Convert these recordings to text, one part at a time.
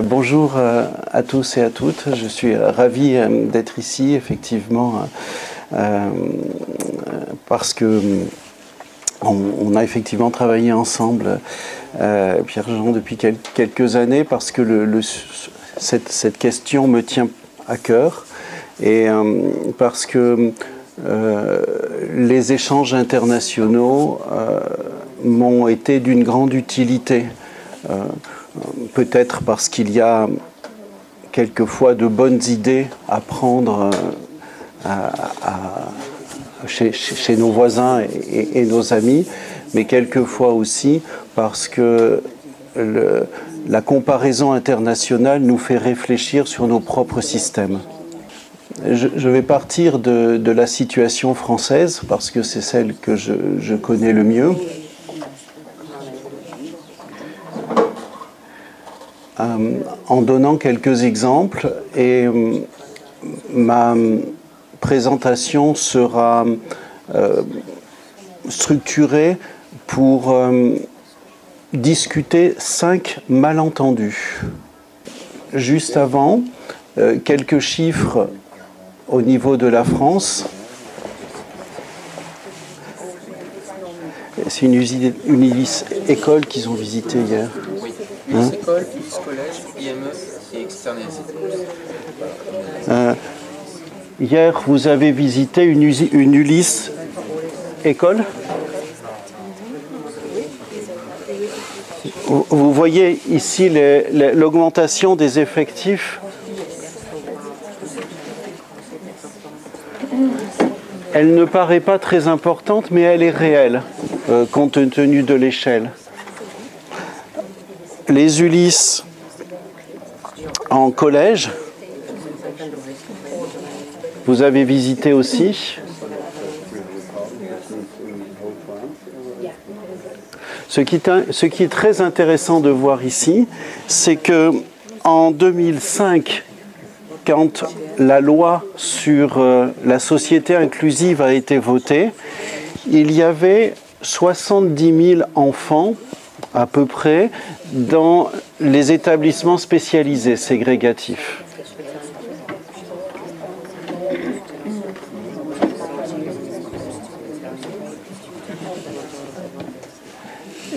Bonjour à tous et à toutes. Je suis ravi d'être ici, effectivement, parce que on a effectivement travaillé ensemble, Pierre-Jean, depuis quelques années, parce que cette question me tient à cœur et parce que les échanges internationaux m'ont été d'une grande utilité. Peut-être parce qu'il y a quelquefois de bonnes idées à prendre chez nos voisins et nos amis, mais quelquefois aussi parce que la comparaison internationale nous fait réfléchir sur nos propres systèmes. Je vais partir de la situation française parce que c'est celle que je connais le mieux. En donnant quelques exemples, et ma présentation sera structurée pour discuter 5 malentendus. Juste avant, quelques chiffres au niveau de la France. C'est une Ulysse école qu'ils ont visitée hier. Ulysse école, Ulysse collège, IME et externe. Hier, vous avez visité une Ulysse école. Vous voyez ici l'augmentation des effectifs. Elle ne paraît pas très importante, mais elle est réelle, compte tenu de l'échelle. Les Ulysses en collège, vous avez visité aussi. Ce qui est très intéressant de voir ici, c'est que en 2005, quand la loi sur la société inclusive a été votée, il y avait 70 000 enfants à peu près dans les établissements spécialisés ségrégatifs.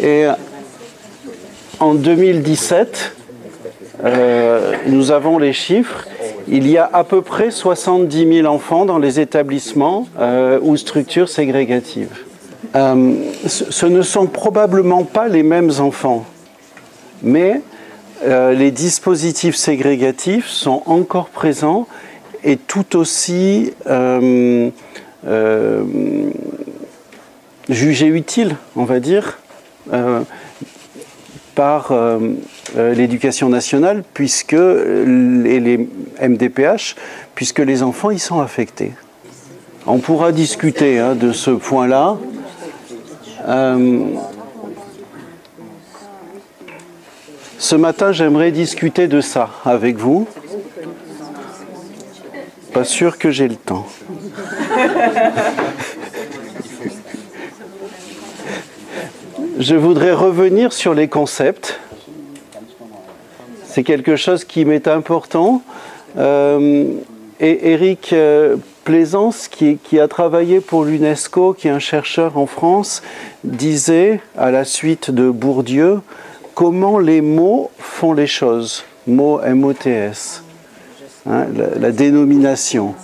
Et en 2017, nous avons les chiffres, il y a à peu près 70 000 enfants dans les établissements ou structures ségrégatives. Ce ne sont probablement pas les mêmes enfants, mais les dispositifs ségrégatifs sont encore présents et tout aussi jugés utiles, on va dire, par l'éducation nationale, puisque les MDPH, puisque les enfants y sont affectés. On pourra discuter de ce point-là. Ce matin, j'aimerais discuter de ça avec vous. Pas sûr que j'ai le temps. Je voudrais revenir sur les concepts. C'est quelque chose qui m'est important. Et Éric Plaisance, qui a travaillé pour l'UNESCO, qui est un chercheur en France, disait, à la suite de Bourdieu, comment les mots font les choses. Mots MOTS. La dénomination.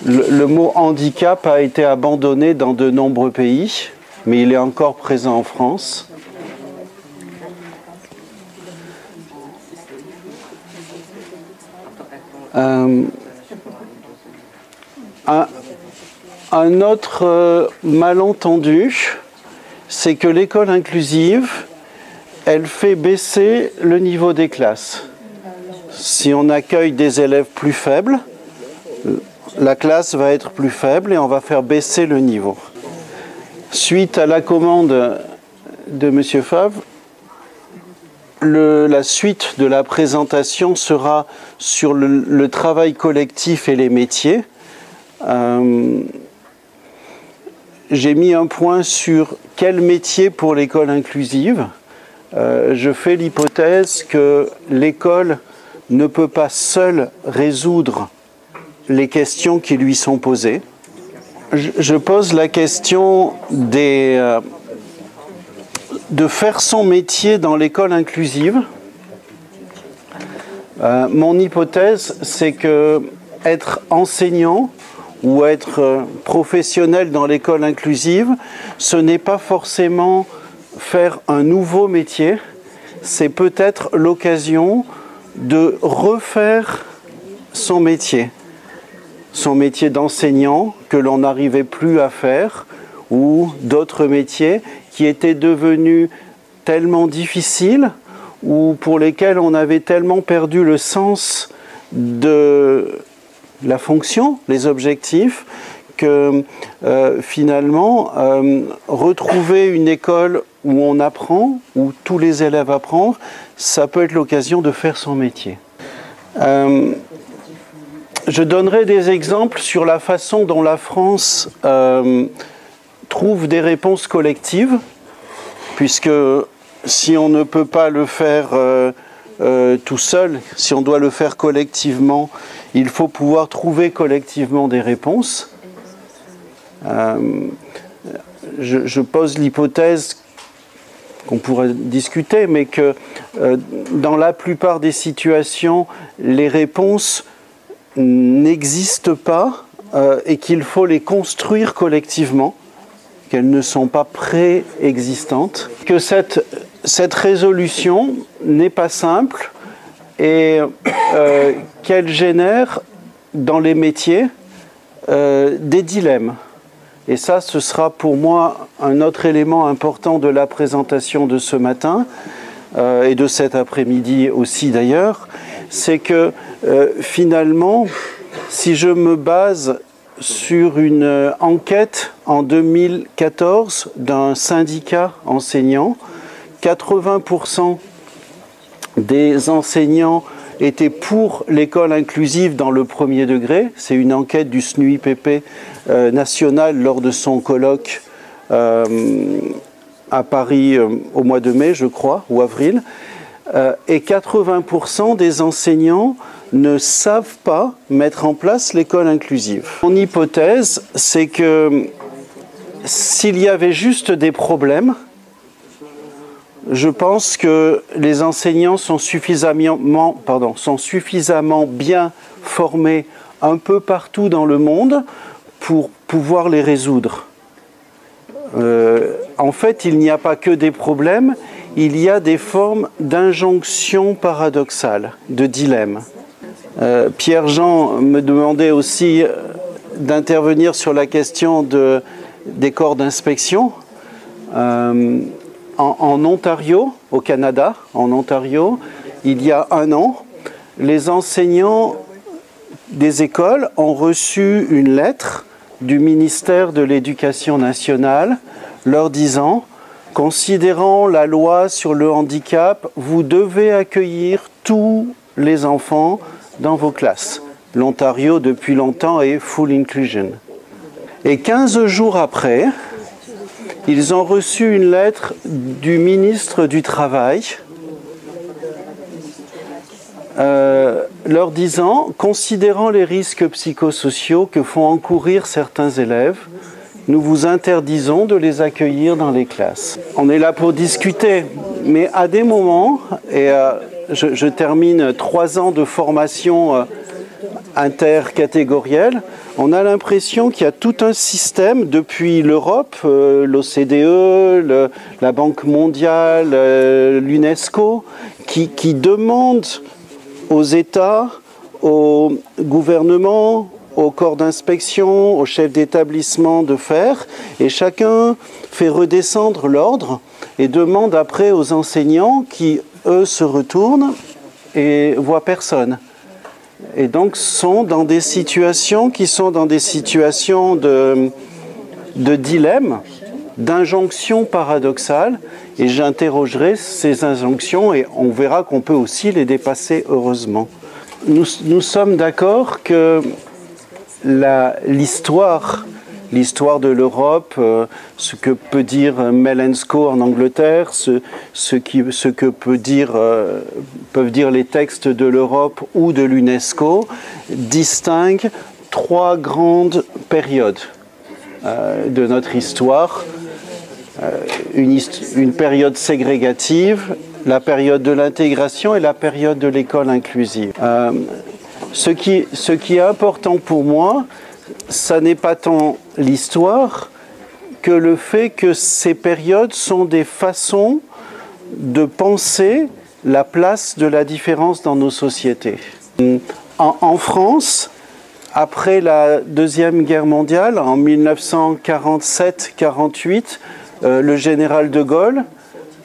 Le mot handicap a été abandonné dans de nombreux pays, mais il est encore présent en France. Un autre malentendu, c'est que l'école inclusive, elle fait baisser le niveau des classes. Si on accueille des élèves plus faibles, la classe va être plus faible et on va faire baisser le niveau. Suite à la commande de M. Favre, la suite de la présentation sera sur le travail collectif et les métiers. J'ai mis un point sur quel métier pour l'école inclusive. je fais l'hypothèse que l'école ne peut pas seule résoudre les questions qui lui sont posées. Je pose la question de faire son métier dans l'école inclusive. Mon hypothèse, c'est que être enseignant ou être professionnel dans l'école inclusive, ce n'est pas forcément faire un nouveau métier, c'est peut-être l'occasion de refaire son métier d'enseignant que l'on n'arrivait plus à faire, ou d'autres métiers qui étaient devenus tellement difficiles ou pour lesquels on avait tellement perdu le sens de la fonction, les objectifs, que finalement, retrouver une école où on apprend, où tous les élèves apprennent, ça peut être l'occasion de faire son métier. Je donnerai des exemples sur la façon dont la France trouve des réponses collectives, puisque si on ne peut pas le faire tout seul, si on doit le faire collectivement, il faut pouvoir trouver collectivement des réponses. Je pose l'hypothèse qu'on pourrait discuter, mais que dans la plupart des situations, les réponses n'existent pas et qu'il faut les construire collectivement, qu'elles ne sont pas préexistantes, que cette résolution n'est pas simple et qu'elle génère dans les métiers des dilemmes. Et ça, ce sera pour moi un autre élément important de la présentation de ce matin et de cet après-midi aussi d'ailleurs, c'est que finalement, si je me base sur une enquête en 2014 d'un syndicat enseignant, 80% des enseignants étaient pour l'école inclusive dans le premier degré. C'est une enquête du SNUIPP national lors de son colloque à Paris au mois de mai, je crois, ou avril. Et 80% des enseignants ne savent pas mettre en place l'école inclusive. Mon hypothèse, c'est que s'il y avait juste des problèmes, je pense que les enseignants sont suffisamment bien formés un peu partout dans le monde pour pouvoir les résoudre. En fait, il n'y a pas que des problèmes, il y a des formes d'injonctions paradoxales, de dilemmes. Pierre-Jean me demandait aussi d'intervenir sur la question des corps d'inspection. En Ontario, au Canada, en Ontario, il y a un an, les enseignants des écoles ont reçu une lettre du ministère de l'Éducation nationale leur disant « Considérant la loi sur le handicap, vous devez accueillir tous les enfants dans vos classes. » L'Ontario, depuis longtemps, est full inclusion. Et 15 jours après, ils ont reçu une lettre du ministre du Travail leur disant « Considérant les risques psychosociaux que font encourir certains élèves, nous vous interdisons de les accueillir dans les classes. » On est là pour discuter, mais à des moments, et je termine 3 ans de formation intercatégorielle, on a l'impression qu'il y a tout un système depuis l'Europe, l'OCDE, la Banque mondiale, l'UNESCO, qui demande aux États, aux gouvernements, aux corps d'inspection, aux chefs d'établissement de faire, et chacun fait redescendre l'ordre et demande après aux enseignants qui, eux, se retournent et voient personne. Et donc sont dans des situations de dilemme, d'injonctions paradoxales, et j'interrogerai ces injonctions et on verra qu'on peut aussi les dépasser heureusement. Nous sommes d'accord que l'histoire l'histoire de l'Europe, ce que peut dire Mel Hensko en Angleterre, ce que peuvent dire les textes de l'Europe ou de l'UNESCO, distinguent trois grandes périodes de notre histoire. Une période ségrégative, la période de l'intégration et la période de l'école inclusive. Ce qui est important pour moi, ça n'est pas tant l'histoire que le fait que ces périodes sont des façons de penser la place de la différence dans nos sociétés. En France, après la Deuxième Guerre mondiale, en 1947-48, le général de Gaulle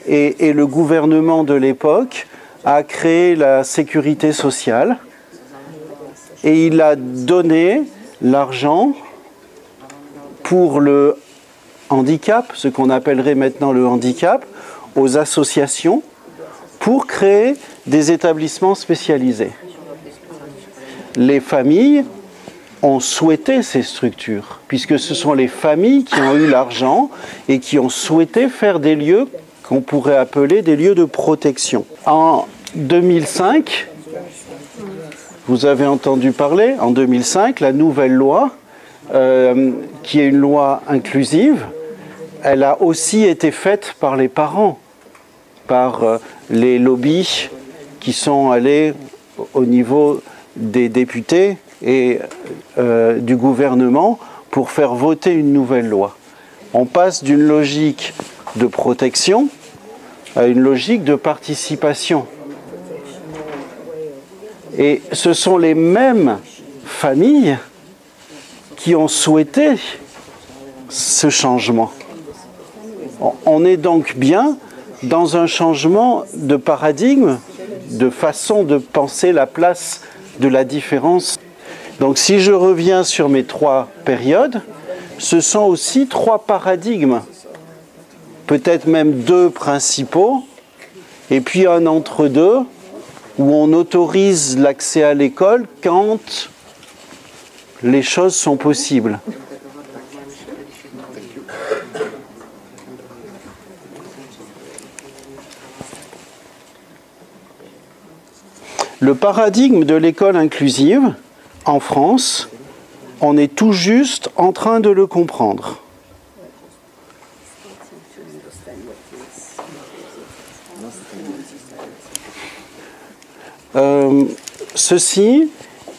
et le gouvernement de l'époque a créé la sécurité sociale et il a donné l'argent pour le handicap, ce qu'on appellerait maintenant le handicap, aux associations pour créer des établissements spécialisés. Les familles ont souhaité ces structures, puisque ce sont les familles qui ont eu l'argent et qui ont souhaité faire des lieux qu'on pourrait appeler des lieux de protection. En 2005, vous avez entendu parler, en 2005, la nouvelle loi, qui est une loi inclusive, elle a aussi été faite par les parents, par les lobbies qui sont allés au niveau des députés et du gouvernement pour faire voter une nouvelle loi. On passe d'une logique de protection à une logique de participation. Et ce sont les mêmes familles qui ont souhaité ce changement. On est donc bien dans un changement de paradigme, de façon de penser la place de la différence. Donc si je reviens sur mes trois périodes, ce sont aussi trois paradigmes, peut-être même deux principaux, et puis un entre-deux, où on autorise l'accès à l'école quand les choses sont possibles. Le paradigme de l'école inclusive, en France, on est tout juste en train de le comprendre. Ceci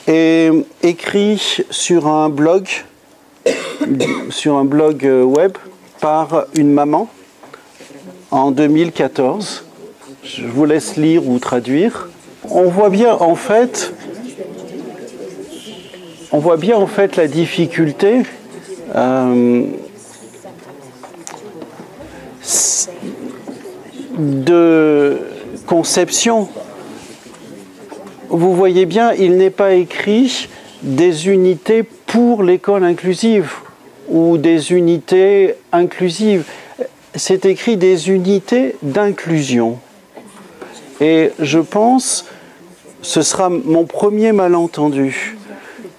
est écrit sur un blog web par une maman en 2014. Je vous laisse lire ou traduire. On voit bien en fait la difficulté de conception. Vous voyez bien, il n'est pas écrit des unités pour l'école inclusive ou des unités inclusives. C'est écrit des unités d'inclusion. Et je pense, ce sera mon premier malentendu,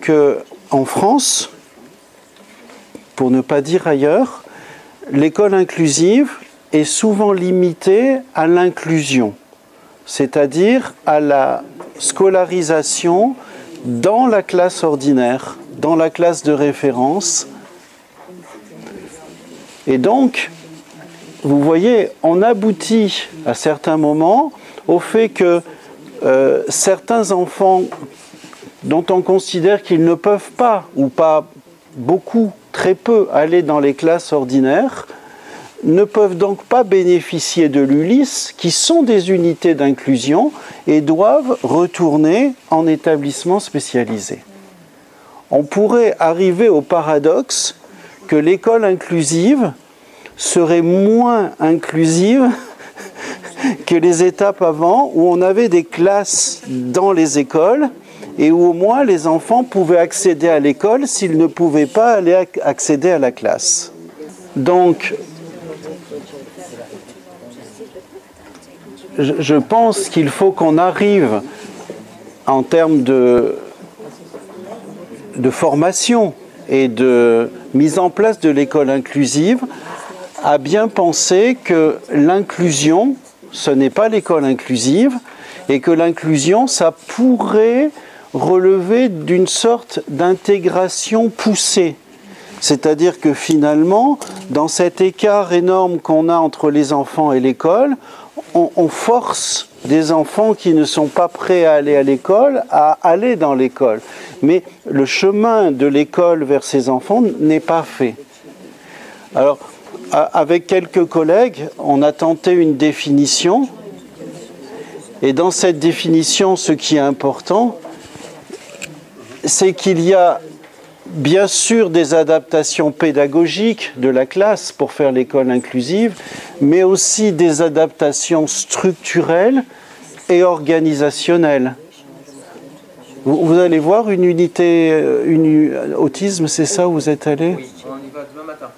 qu'en France, pour ne pas dire ailleurs, l'école inclusive est souvent limitée à l'inclusion, c'est-à-dire à la scolarisation dans la classe ordinaire, dans la classe de référence. Et donc, vous voyez, on aboutit à certains moments au fait que certains enfants dont on considère qu'ils ne peuvent pas, ou pas beaucoup, très peu, aller dans les classes ordinaires, ne peuvent donc pas bénéficier de l'ULIS, qui sont des unités d'inclusion, et doivent retourner en établissement spécialisé. On pourrait arriver au paradoxe que l'école inclusive serait moins inclusive que les étapes avant, où on avait des classes dans les écoles, et où au moins les enfants pouvaient accéder à l'école s'ils ne pouvaient pas aller accéder à la classe. Donc, je pense qu'il faut qu'on arrive, en termes de formation et de mise en place de l'école inclusive a bien pensé que l'inclusion, ce n'est pas l'école inclusive, et que l'inclusion, ça pourrait relever d'une sorte d'intégration poussée. C'est-à-dire que finalement, dans cet écart énorme qu'on a entre les enfants et l'école, on force des enfants qui ne sont pas prêts à aller à l'école à aller dans l'école. Mais le chemin de l'école vers ces enfants n'est pas fait. Alors, avec quelques collègues, on a tenté une définition. Et dans cette définition, ce qui est important, c'est qu'il y a bien sûr des adaptations pédagogiques de la classe pour faire l'école inclusive, mais aussi des adaptations structurelles et organisationnelles. Vous allez voir une unité autisme, c'est ça où vous êtes allé? Oui, on y va demain matin.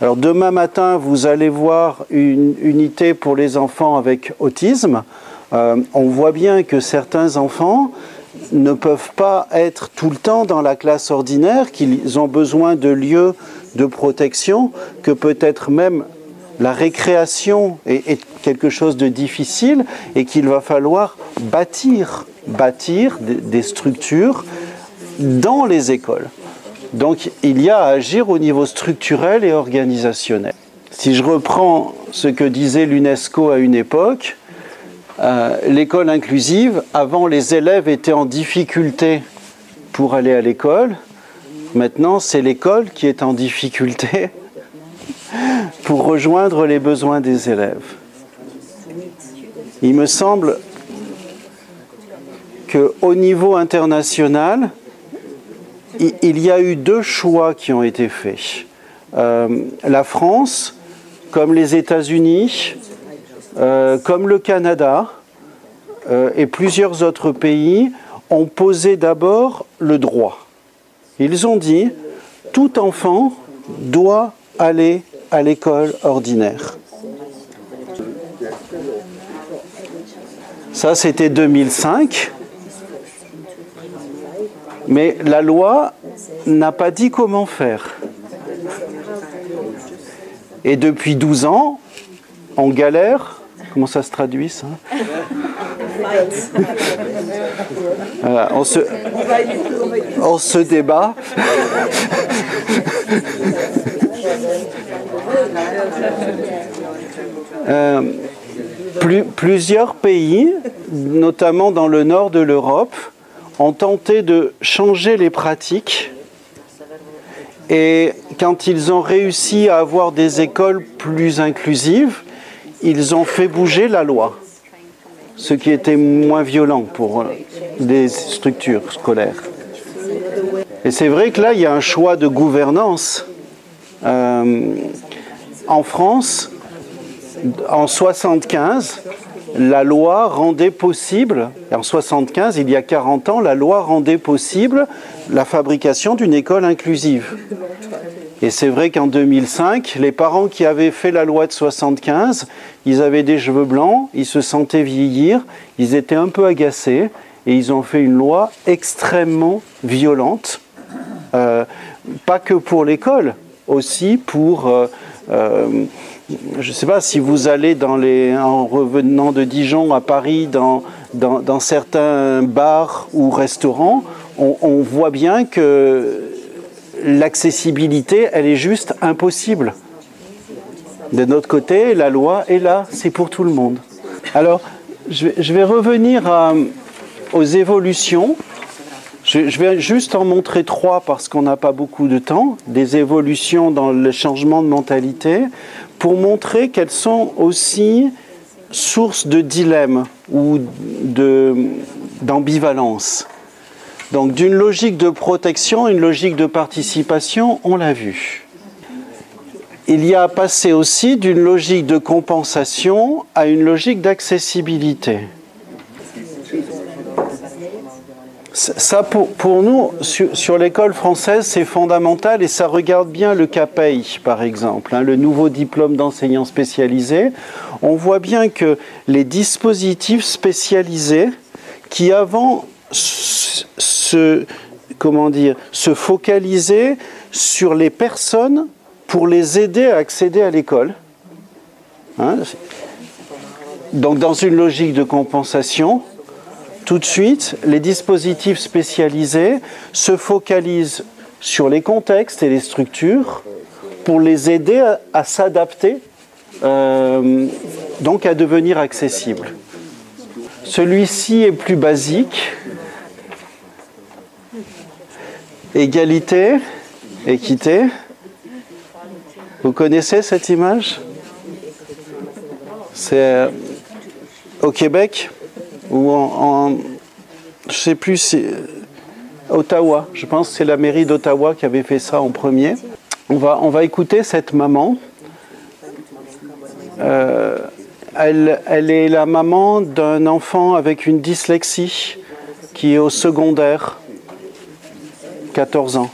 Alors demain matin, vous allez voir une unité pour les enfants avec autisme. On voit bien que certains enfants ne peuvent pas être tout le temps dans la classe ordinaire, qu'ils ont besoin de lieux de protection, que peut-être même la récréation est quelque chose de difficile et qu'il va falloir bâtir des structures dans les écoles. Donc il y a à agir au niveau structurel et organisationnel. Si je reprends ce que disait l'UNESCO à une époque, l'école inclusive, avant les élèves étaient en difficulté pour aller à l'école, maintenant c'est l'école qui est en difficulté pour rejoindre les besoins des élèves. Il me semble qu'au niveau international, il y a eu deux choix qui ont été faits. La France, comme les États-Unis, comme le Canada et plusieurs autres pays, ont posé d'abord le droit. Ils ont dit, tout enfant doit aller à l'école ordinaire. Ça, c'était 2005. Mais la loi n'a pas dit comment faire. Et depuis 12 ans, on galère. Comment ça se traduit, ça? Voilà, on se débat. Plusieurs pays, notamment dans le nord de l'Europe, ont tenté de changer les pratiques. Et quand ils ont réussi à avoir des écoles plus inclusives, ils ont fait bouger la loi, ce qui était moins violent pour des structures scolaires. Et c'est vrai que là, il y a un choix de gouvernance. En France, en 1975, la loi rendait possible, en 1975, il y a 40 ans, la loi rendait possible la fabrication d'une école inclusive. Et c'est vrai qu'en 2005, les parents qui avaient fait la loi de 1975, ils avaient des cheveux blancs, ils se sentaient vieillir, ils étaient un peu agacés, et ils ont fait une loi extrêmement violente, pas que pour l'école, aussi pour... je ne sais pas si vous allez en revenant de Dijon à Paris dans certains bars ou restaurants, on voit bien que l'accessibilité, elle est juste impossible. De notre côté, la loi est là, c'est pour tout le monde. Alors, je vais revenir aux évolutions. Je vais juste en montrer 3 parce qu'on n'a pas beaucoup de temps, des évolutions dans le changement de mentalité, pour montrer qu'elles sont aussi source de dilemmes ou d'ambivalence. Donc d'une logique de protection, une logique de participation, on l'a vu. Il y a passé aussi d'une logique de compensation à une logique d'accessibilité. Ça, pour nous, sur l'école française, c'est fondamental et ça regarde bien le CAPEI, par exemple, le nouveau diplôme d'enseignant spécialisé. On voit bien que les dispositifs spécialisés qui avant se focalisaient sur les personnes pour les aider à accéder à l'école. Hein? Donc dans une logique de compensation, tout de suite, les dispositifs spécialisés se focalisent sur les contextes et les structures pour les aider à s'adapter, donc à devenir accessibles. Celui-ci est plus basique. Égalité, équité. Vous connaissez cette image? C'est au Québec ou je ne sais plus, c'est Ottawa. Je pense que c'est la mairie d'Ottawa qui avait fait ça en premier. On va écouter cette maman. Elle est la maman d'un enfant avec une dyslexie qui est au secondaire, 14 ans.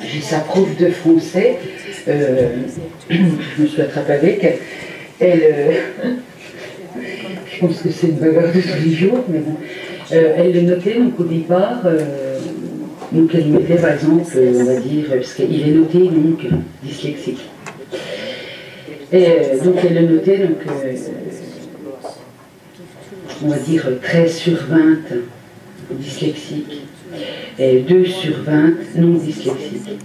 J'ai sa prof de français, je me suis attrapée avec elle. Je pense que c'est une bagarre de tous les jours, mais bon. Elle le notait donc au départ, donc elle mettait par exemple, on va dire, parce qu'il est noté donc dyslexique. Et donc elle le notait donc, on va dire 13 sur 20 dyslexique et 2 sur 20 non dyslexiques.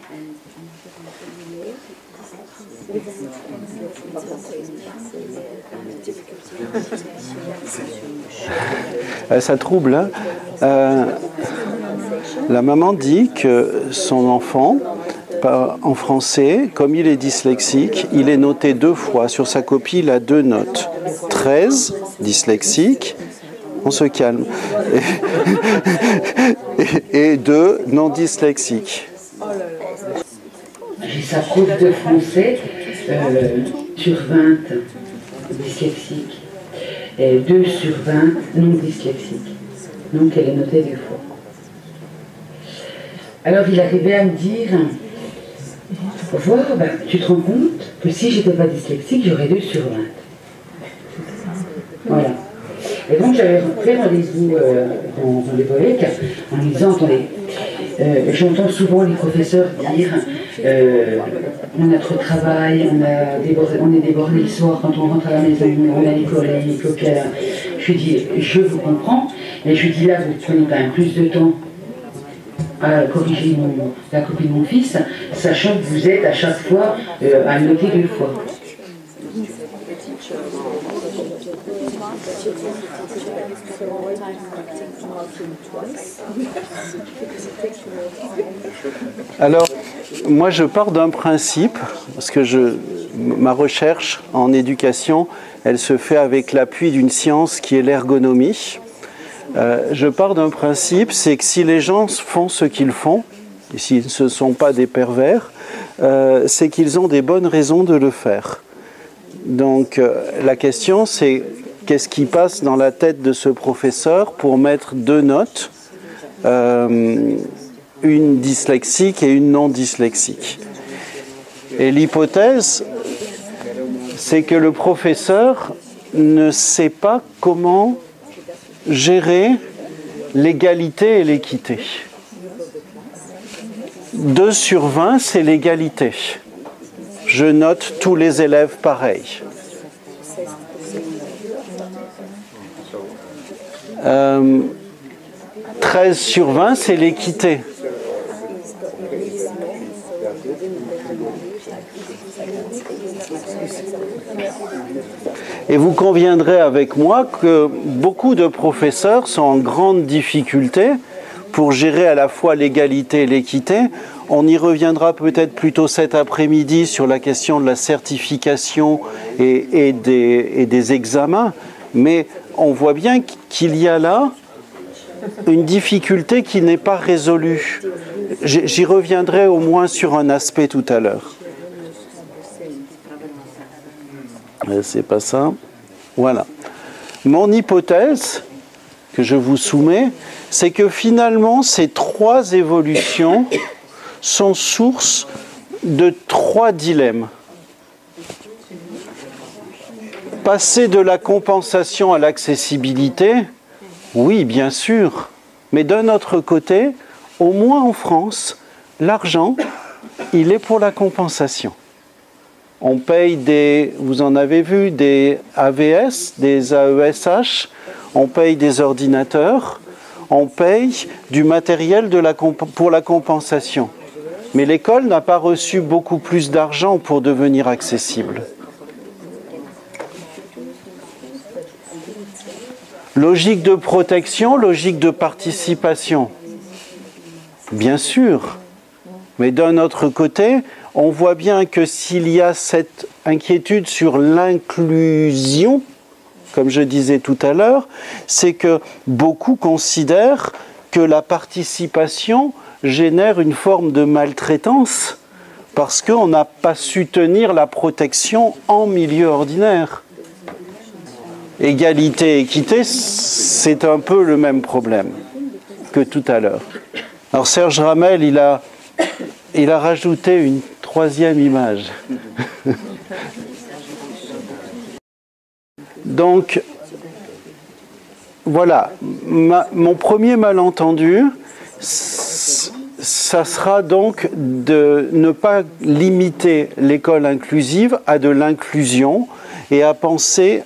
Ça trouble, hein. La maman dit que son enfant, en français, comme il est dyslexique, il est noté 2 fois. Sur sa copie, il a 2 notes. 13, dyslexique, on se calme. Et 2, non dyslexique. J'ai sa prof de français, sur 20 dyslexique et 2 sur 20 non dyslexiques. Donc elle est notée 2 fois. Alors il arrivait à me dire, voir, tu te rends compte que si j'étais pas dyslexique, j'aurais 2 sur 20. Voilà. Et donc j'avais pris rendez-vous dans les collègues en lui disant, attendez, j'entends souvent les professeurs dire on a trop de travail, on est débordé le soir quand on rentre à la maison, on a l'école, je lui dis, je vous comprends, mais je lui dis là, vous prenez quand même plus de temps à corriger la copie de mon fils, sachant que vous êtes à chaque fois à noter 2 fois. Alors, moi je pars d'un principe, parce que ma recherche en éducation, elle se fait avec l'appui d'une science qui est l'ergonomie. Je pars d'un principe, c'est que si les gens font ce qu'ils font, et s'ils ne sont pas des pervers, c'est qu'ils ont des bonnes raisons de le faire. Donc la question c'est qu'est-ce qui passe dans la tête de ce professeur pour mettre 2 notes, une dyslexique et une non dyslexique. Et l'hypothèse, c'est que le professeur ne sait pas comment gérer l'égalité et l'équité. 2 sur 20, c'est l'égalité. Je note tous les élèves pareils. 13 sur 20, c'est l'équité. Et vous conviendrez avec moi que beaucoup de professeurs sont en grande difficulté pour gérer à la fois l'égalité et l'équité. On y reviendra peut-être plutôt cet après-midi sur la question de la certification et des examens, mais on voit bien qu'il y a là une difficulté qui n'est pas résolue. J'y reviendrai au moins sur un aspect tout à l'heure. C'est pas ça. Voilà. Mon hypothèse que je vous soumets, c'est que finalement ces 3 évolutions sont source de 3 dilemmes. Passer de la compensation à l'accessibilité, oui, bien sûr, mais d'un autre côté, au moins en France, l'argent, il est pour la compensation. On paye des, vous en avez vu, des AVS, des AESH, on paye des ordinateurs, on paye du matériel pour la compensation. Mais l'école n'a pas reçu beaucoup plus d'argent pour devenir accessible. Logique de protection, logique de participation. Bien sûr. Mais d'un autre côté, on voit bien que s'il y a cette inquiétude sur l'inclusion, comme je disais tout à l'heure, c'est que beaucoup considèrent que la participation génère une forme de maltraitance parce qu'on n'a pas su tenir la protection en milieu ordinaire. Égalité, équité, c'est un peu le même problème que tout à l'heure. Alors Serge Ramel, il a rajouté une troisième image. Donc, voilà, mon premier malentendu, ça sera donc de ne pas limiter l'école inclusive à de l'inclusion et à penser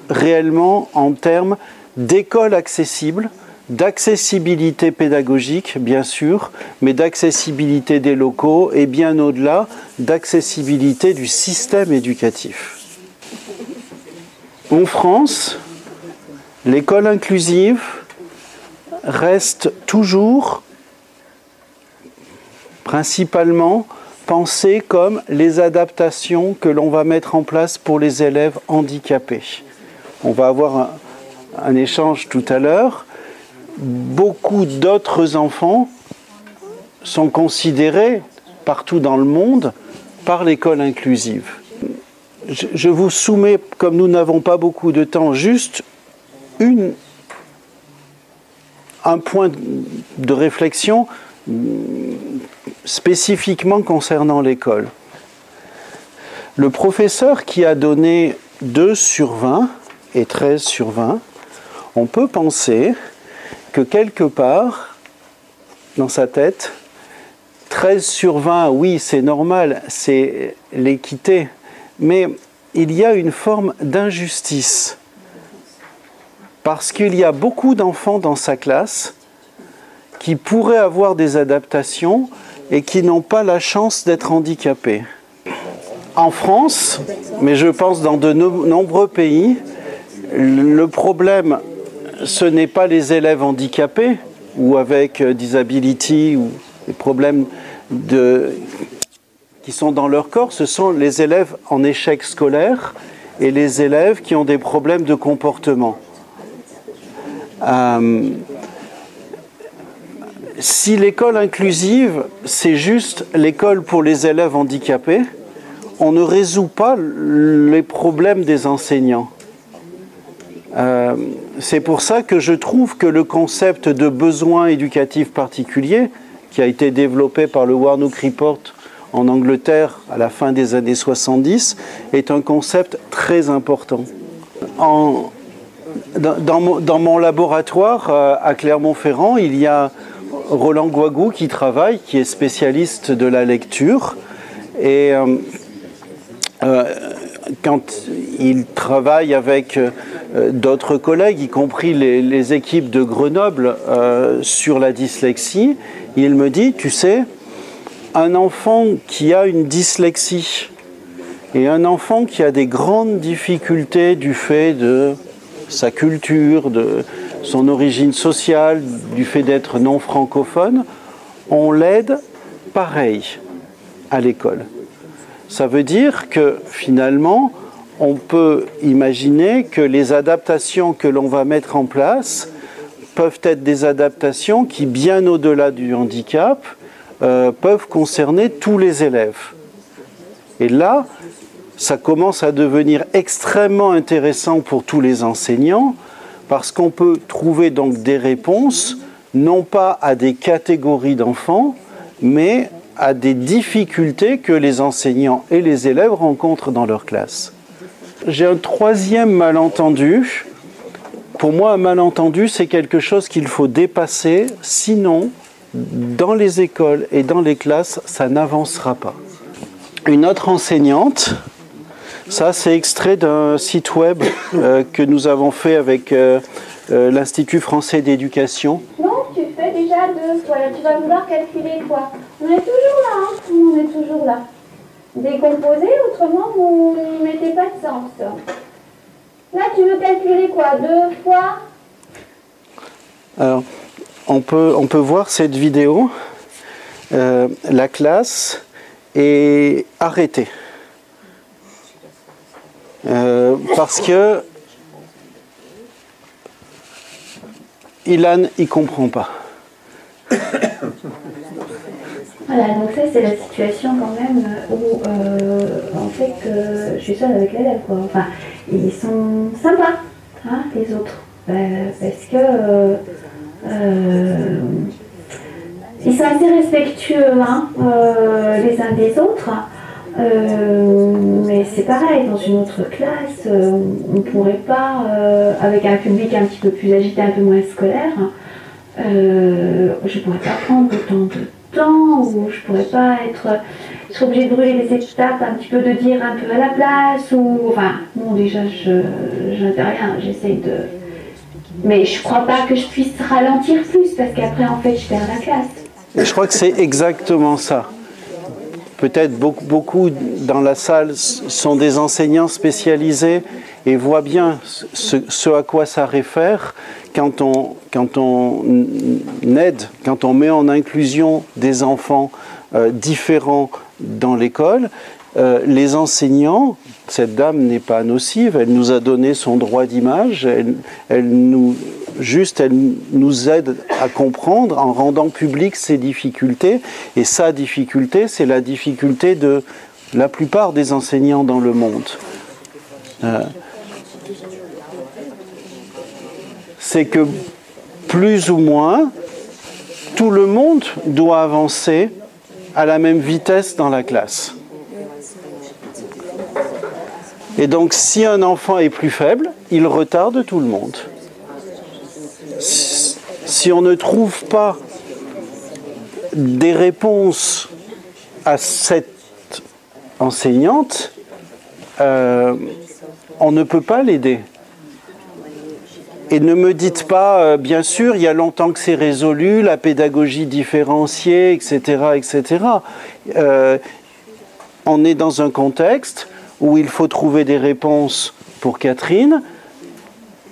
réellement en termes d'école accessible, d'accessibilité pédagogique, bien sûr, mais d'accessibilité des locaux et bien au-delà, d'accessibilité du système éducatif. En France, l'école inclusive reste toujours principalement pensée comme les adaptations que l'on va mettre en place pour les élèves handicapés. On va avoir un échange tout à l'heure. Beaucoup d'autres enfants sont considérés partout dans le monde par l'école inclusive. Je vous soumets, comme nous n'avons pas beaucoup de temps, juste un point de réflexion spécifiquement concernant l'école. Le professeur qui a donné 2 sur 20 et 13 sur 20, on peut penser que quelque part, dans sa tête, 13 sur 20, oui, c'est normal, c'est l'équité, mais il y a une forme d'injustice. Parce qu'il y a beaucoup d'enfants dans sa classe qui pourraient avoir des adaptations et qui n'ont pas la chance d'être handicapés. En France, mais je pense dans de nombreux pays, le problème, ce n'est pas les élèves handicapés ou avec disability ou des problèmes qui sont dans leur corps, ce sont les élèves en échec scolaire et les élèves qui ont des problèmes de comportement. Si l'école inclusive, c'est juste l'école pour les élèves handicapés, on ne résout pas les problèmes des enseignants. C'est pour ça que je trouve que le concept de besoin éducatif particulier, qui a été développé par le Warnock Report en Angleterre à la fin des années 70, est un concept très important. Dans mon laboratoire à Clermont-Ferrand, il y a Roland Guagou qui travaille, qui est spécialiste de la lecture. Et quand il travaille avec d'autres collègues, y compris les équipes de Grenoble sur la dyslexie, il me dit, tu sais, un enfant qui a une dyslexie et un enfant qui a des grandes difficultés du fait de sa culture, de son origine sociale, du fait d'être non francophone, on l'aide pareil à l'école. Ça veut dire que finalement, on peut imaginer que les adaptations que l'on va mettre en place peuvent être des adaptations qui, bien au-delà du handicap, peuvent concerner tous les élèves. Et là, ça commence à devenir extrêmement intéressant pour tous les enseignants parce qu'on peut trouver donc des réponses non pas à des catégories d'enfants, mais à des difficultés que les enseignants et les élèves rencontrent dans leur classe. J'ai un troisième malentendu. Pour moi, un malentendu, c'est quelque chose qu'il faut dépasser, sinon dans les écoles et dans les classes, ça n'avancera pas. Une autre enseignante, ça c'est extrait d'un site web que nous avons fait avec l'Institut français d'éducation. Non, tu fais déjà 2 fois. Là, tu vas vouloir calculer quoi? On est toujours là, hein? On est toujours là. Décomposer, autrement, vous ne mettez pas de sens. Là, tu veux calculer quoi? 2 fois? Alors, on peut voir cette vidéo. La classe est arrêtée. Parce que Ilan, il comprend pas. Voilà, donc ça c'est la situation quand même où en fait je suis seule avec l'élève quoi. Enfin, ils sont sympas, hein, les autres, parce que ils sont assez respectueux hein, les uns des autres. Mais c'est pareil, dans une autre classe, on ne pourrait pas, avec un public un petit peu plus agité, un peu moins scolaire, je ne pourrais pas prendre autant de temps, ou je ne pourrais pas être obligée de brûler les étapes, un petit peu de dire un peu à la place, ou enfin, bon déjà je n'interviens, j'essaye de... Mais je ne crois pas que je puisse ralentir plus, parce qu'après en fait je perds la classe. Et je crois que c'est exactement ça. Peut-être beaucoup dans la salle sont des enseignants spécialisés et voient bien ce à quoi ça réfère quand on aide, quand on met en inclusion des enfants différents dans l'école. Les enseignants, cette dame n'est pas nocive, elle nous a donné son droit d'image, elle nous aide à comprendre en rendant publiques ses difficultés. Et sa difficulté, c'est la difficulté de la plupart des enseignants dans le monde. C'est que plus ou moins, tout le monde doit avancer à la même vitesse dans la classe. Et donc, si un enfant est plus faible, il retarde tout le monde. Si on ne trouve pas des réponses à cette enseignante, on ne peut pas l'aider. Et ne me dites pas, bien sûr, il y a longtemps que c'est résolu, la pédagogie différenciée, etc., etc. On est dans un contexte où il faut trouver des réponses pour Catherine,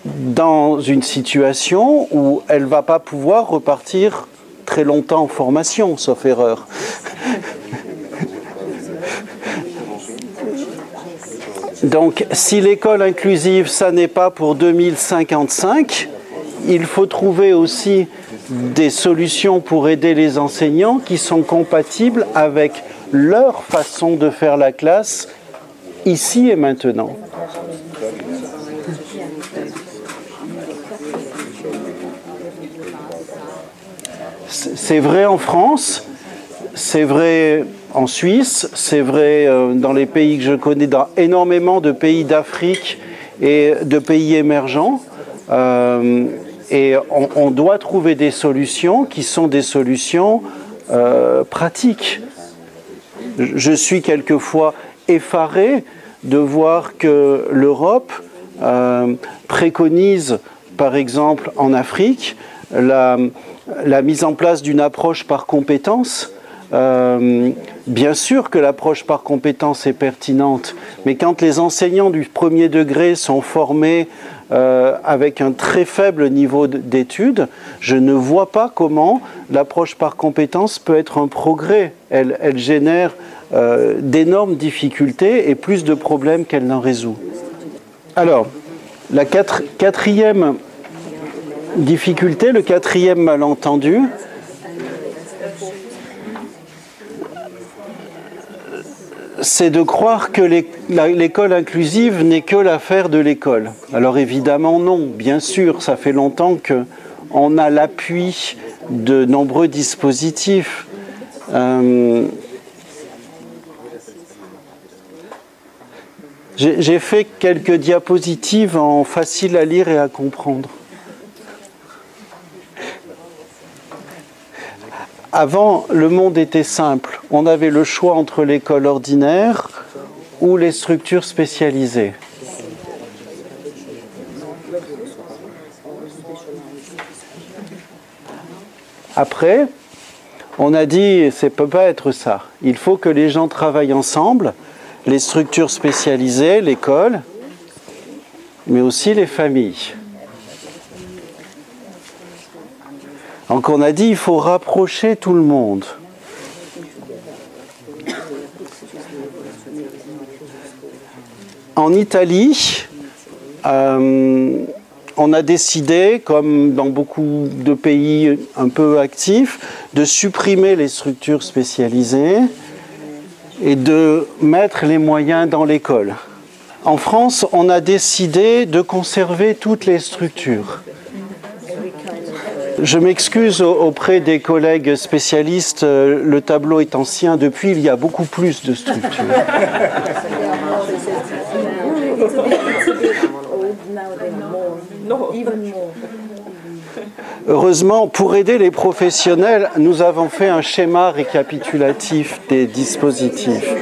dans une situation où elle ne va pas pouvoir repartir très longtemps en formation, sauf erreur. Donc, si l'école inclusive, ça n'est pas pour 2055, il faut trouver aussi des solutions pour aider les enseignants qui sont compatibles avec leur façon de faire la classe ici et maintenant. C'est vrai en France, c'est vrai en Suisse, c'est vrai dans les pays que je connais, dans énormément de pays d'Afrique et de pays émergents. Et on doit trouver des solutions qui sont des solutions pratiques. Je suis quelquefois effaré de voir que l'Europe préconise, par exemple en Afrique, la mise en place d'une approche par compétence. Bien sûr que l'approche par compétence est pertinente, mais quand les enseignants du premier degré sont formés avec un très faible niveau d'études, je ne vois pas comment l'approche par compétence peut être un progrès. Elle génère d'énormes difficultés et plus de problèmes qu'elle n'en résout. Alors, la quatrième difficulté, le quatrième malentendu, c'est de croire que l'école inclusive n'est que l'affaire de l'école. Alors évidemment non, bien sûr, ça fait longtemps qu'on a l'appui de nombreux dispositifs. J'ai fait quelques diapositives en facile à lire et à comprendre. Avant, le monde était simple. On avait le choix entre l'école ordinaire ou les structures spécialisées. Après, on a dit, ça ne peut pas être ça. Il faut que les gens travaillent ensemble, les structures spécialisées, l'école, mais aussi les familles. Donc on a dit, il faut rapprocher tout le monde. En Italie, on a décidé, comme dans beaucoup de pays un peu actifs, de supprimer les structures spécialisées et de mettre les moyens dans l'école. En France, on a décidé de conserver toutes les structures. Je m'excuse auprès des collègues spécialistes, le tableau est ancien, depuis il y a beaucoup plus de structures. Heureusement, pour aider les professionnels, nous avons fait un schéma récapitulatif des dispositifs.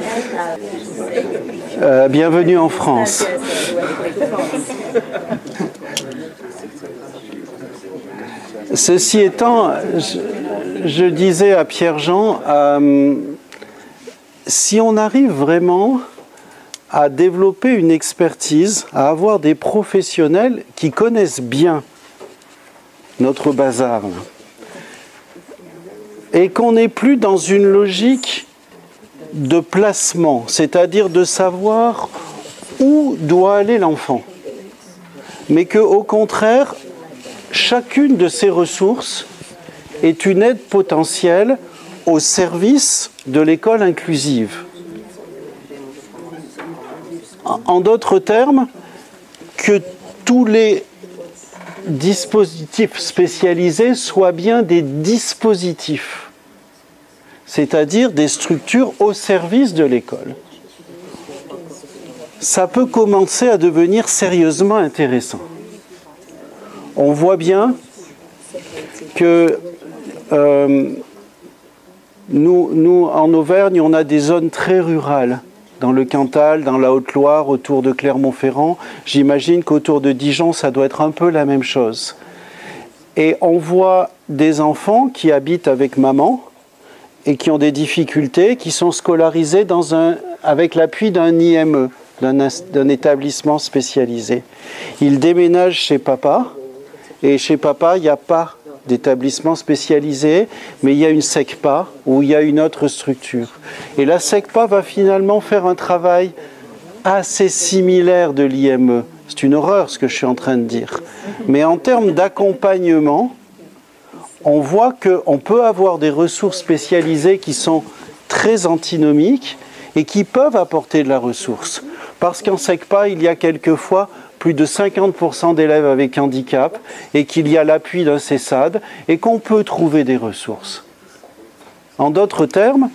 Bienvenue en France. Ceci étant, je disais à Pierre-Jean, si on arrive vraiment à développer une expertise, à avoir des professionnels qui connaissent bien notre bazar, et qu'on n'est plus dans une logique de placement, c'est-à-dire de savoir où doit aller l'enfant, mais qu'au contraire, chacune de ces ressources est une aide potentielle au service de l'école inclusive. En d'autres termes, que tous les dispositifs spécialisés soient bien des dispositifs, c'est-à-dire des structures au service de l'école. Ça peut commencer à devenir sérieusement intéressant. On voit bien que nous, en Auvergne, on a des zones très rurales. Dans le Cantal, dans la Haute-Loire, autour de Clermont-Ferrand. J'imagine qu'autour de Dijon, ça doit être un peu la même chose. Et on voit des enfants qui habitent avec maman et qui ont des difficultés, qui sont scolarisés avec l'appui d'un IME, d'un établissement spécialisé. Ils déménagent chez papa, et chez papa, il n'y a pas d'établissement spécialisé, mais il y a une SECPA où il y a une autre structure. Et la SECPA va finalement faire un travail assez similaire de l'IME. C'est une horreur ce que je suis en train de dire. Mais en termes d'accompagnement, on voit qu'on peut avoir des ressources spécialisées qui sont très antinomiques et qui peuvent apporter de la ressource. Parce qu'en SECPA, il y a quelquefois plus de 50% d'élèves avec handicap et qu'il y a l'appui d'un CESAD et qu'on peut trouver des ressources. En d'autres termes,